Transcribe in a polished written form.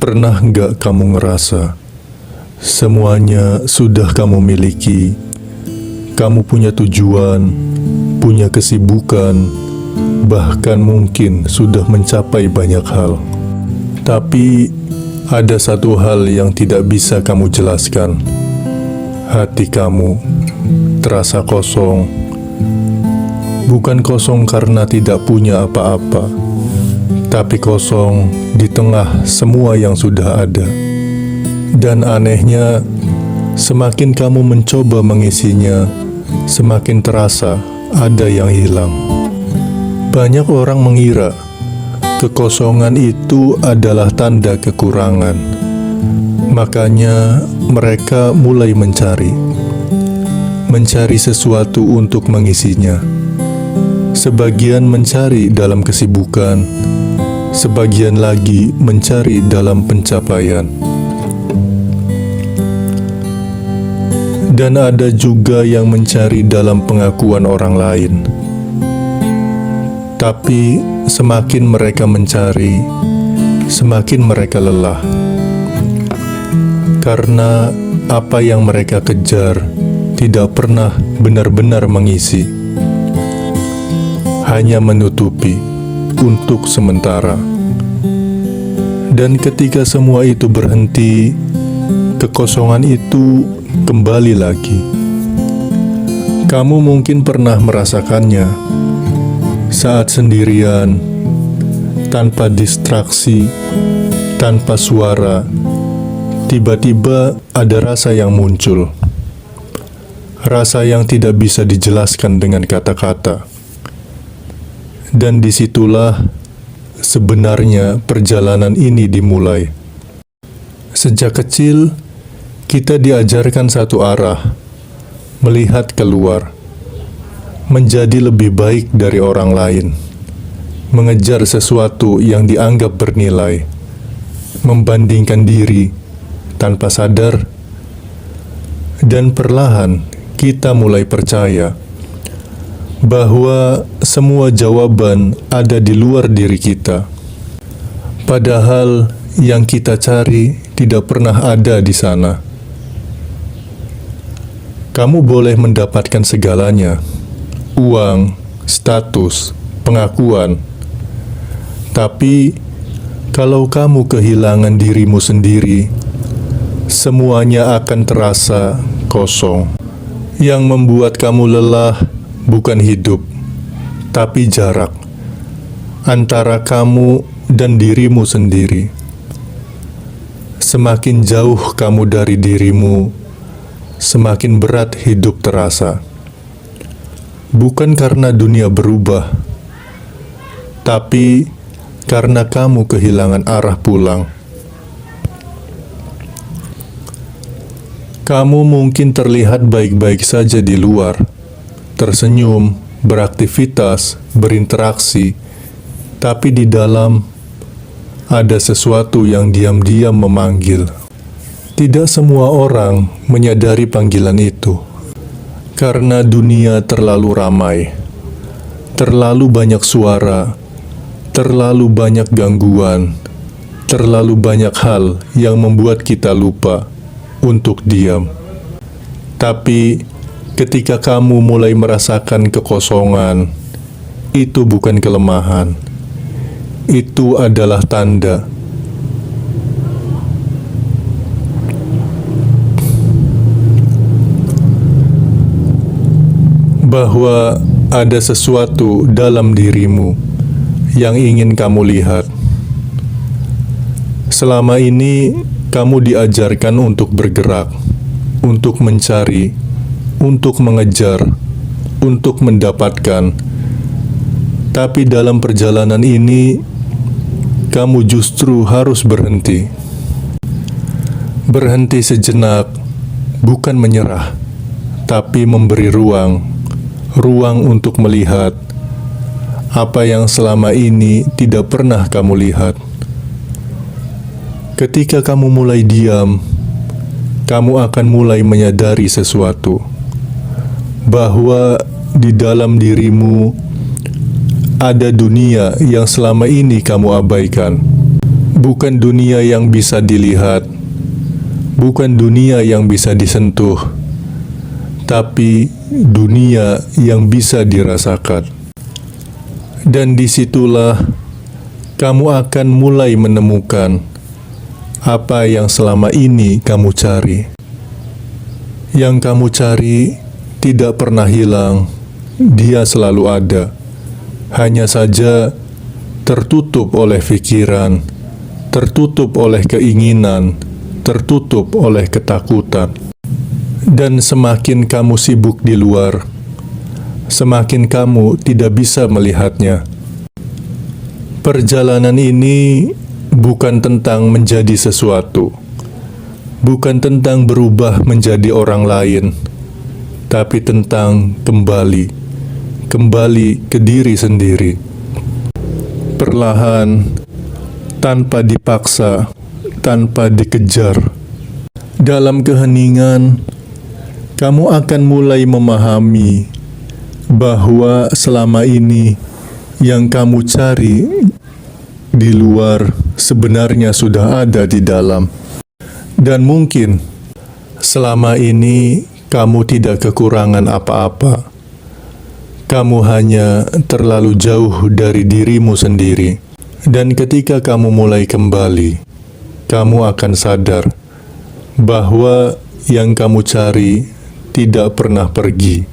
Pernah nggak kamu ngerasa semuanya sudah kamu miliki? Kamu punya tujuan, punya kesibukan, bahkan mungkin sudah mencapai banyak hal. Tapi ada satu hal yang tidak bisa kamu jelaskan. Hati kamu terasa kosong. Bukan kosong karena tidak punya apa-apa, tapi kosong di tengah semua yang sudah ada. Dan anehnya, semakin kamu mencoba mengisinya, semakin terasa ada yang hilang. Banyak orang mengira kekosongan itu adalah tanda kekurangan. Makanya mereka mulai mencari sesuatu untuk mengisinya. Sebagian mencari dalam kesibukan, sebagian lagi mencari dalam pencapaian. Dan ada juga yang mencari dalam pengakuan orang lain. Tapi semakin mereka mencari, semakin mereka lelah. Karena apa yang mereka kejar tidak pernah benar-benar mengisi, hanya menutupi untuk sementara. Dan ketika semua itu berhenti, kekosongan itu kembali lagi. Kamu mungkin pernah merasakannya saat sendirian, tanpa distraksi, tanpa suara. Tiba-tiba ada rasa yang muncul, rasa yang tidak bisa dijelaskan dengan kata-kata. Dan disitulah sebenarnya perjalanan ini dimulai. Sejak kecil, kita diajarkan satu arah, melihat keluar, menjadi lebih baik dari orang lain, mengejar sesuatu yang dianggap bernilai, membandingkan diri tanpa sadar, dan perlahan kita mulai percaya bahwa semua jawaban ada di luar diri kita. Padahal yang kita cari tidak pernah ada di sana. Kamu boleh mendapatkan segalanya, uang, status, pengakuan. Tapi kalau kamu kehilangan dirimu sendiri, semuanya akan terasa kosong. Yang membuat kamu lelah bukan hidup, tapi jarak antara kamu dan dirimu sendiri. Semakin jauh kamu dari dirimu, semakin berat hidup terasa. Bukan karena dunia berubah, tapi karena kamu kehilangan arah pulang. Kamu mungkin terlihat baik-baik saja di luar, tersenyum, beraktivitas, berinteraksi, tapi di dalam ada sesuatu yang diam-diam memanggil. Tidak semua orang menyadari panggilan itu, karena dunia terlalu ramai, terlalu banyak suara, terlalu banyak gangguan, terlalu banyak hal yang membuat kita lupa untuk diam. Tapi ketika kamu mulai merasakan kekosongan, itu bukan kelemahan. Itu adalah tanda bahwa ada sesuatu dalam dirimu yang ingin kamu lihat. Selama ini kamu diajarkan untuk bergerak, untuk mencari, untuk mengejar, untuk mendapatkan. Tapi dalam perjalanan ini, kamu justru harus berhenti. Berhenti sejenak, bukan menyerah, tapi memberi ruang untuk melihat apa yang selama ini tidak pernah kamu lihat. Ketika kamu mulai diam, kamu akan mulai menyadari sesuatu, bahwa di dalam dirimu ada dunia yang selama ini kamu abaikan. bukan dunia yang bisa dilihat, bukan dunia yang bisa disentuh, tapi dunia yang bisa dirasakan. Dan disitulah kamu akan mulai menemukan apa yang selama ini kamu cari. Yang kamu cari tidak pernah hilang, dia selalu ada. Hanya saja tertutup oleh pikiran, tertutup oleh keinginan, tertutup oleh ketakutan. Dan semakin kamu sibuk di luar, semakin kamu tidak bisa melihatnya. Perjalanan ini bukan tentang menjadi sesuatu, bukan tentang berubah menjadi orang lain, tapi tentang kembali ke diri sendiri. Perlahan, tanpa dipaksa, tanpa dikejar. Dalam keheningan, kamu akan mulai memahami bahwa selama ini yang kamu cari di luar sebenarnya sudah ada di dalam. Dan mungkin selama ini kamu tidak kekurangan apa-apa. Kamu hanya terlalu jauh dari dirimu sendiri. Dan ketika kamu mulai kembali, kamu akan sadar bahwa yang kamu cari tidak pernah pergi.